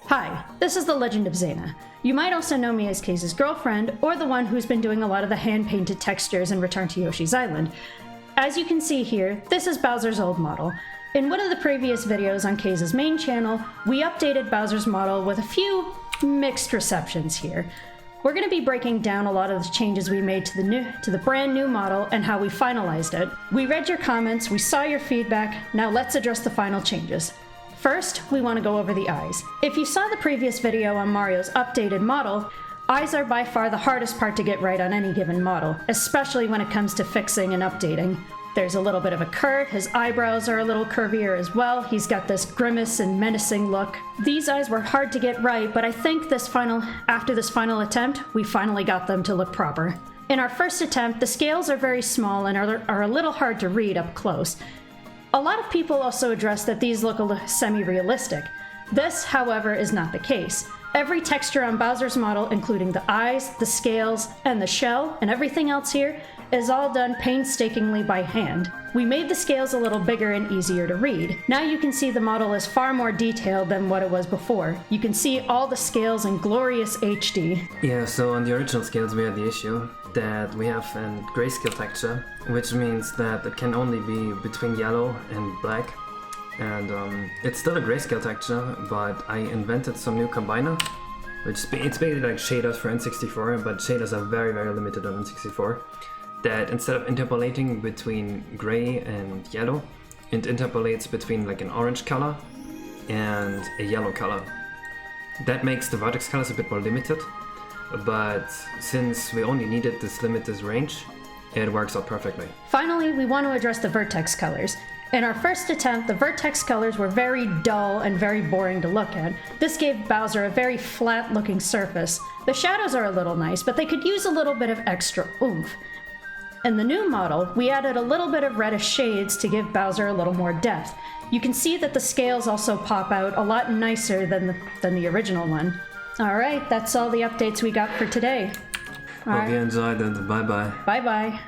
Hi, this is the Legend of Xena. You might also know me as Kay's girlfriend, or the one who's been doing a lot of the hand-painted textures in Return to Yoshi's Island. As you can see here, this is Bowser's old model. In one of the previous videos on Kay's main channel, we updated Bowser's model with a few mixed receptions here. We're going to be breaking down a lot of the changes we made to the brand new model and how we finalized it. We read your comments, we saw your feedback, now let's address the final changes. First, we want to go over the eyes. If you saw the previous video on Mario's updated model, eyes are by far the hardest part to get right on any given model, especially when it comes to fixing and updating. There's a little bit of a curve, his eyebrows are a little curvier as well, he's got this grimace and menacing look. These eyes were hard to get right, but I think after this final attempt, we finally got them to look proper. In our first attempt, the scales are very small and are a little hard to read up close. A lot of people also address that these look semi-realistic. This, however, is not the case. Every texture on Bowser's model, including the eyes, the scales, and the shell, and everything else here, is all done painstakingly by hand. We made the scales a little bigger and easier to read. Now you can see the model is far more detailed than what it was before. You can see all the scales in glorious HD. Yeah, so on the original scales we had the issue that we have a grayscale texture, which means that it can only be between yellow and black. And it's still a grayscale texture, but I invented some new combiner, which it's basically like shaders for N64, but shaders are very, very limited on N64. That instead of interpolating between gray and yellow, it interpolates between like an orange color and a yellow color. That makes the vertex colors a bit more limited, but since we only needed this limited range, it works out perfectly. Finally, we want to address the vertex colors. In our first attempt, the vertex colors were very dull and very boring to look at. This gave Bowser a very flat-looking surface. The shadows are a little nice, but they could use a little bit of extra oomph. In the new model, we added a little bit of reddish shades to give Bowser a little more depth. You can see that the scales also pop out a lot nicer than the original one. Alright, that's all the updates we got for today. Hope you enjoyed it. Bye-bye. Bye-bye.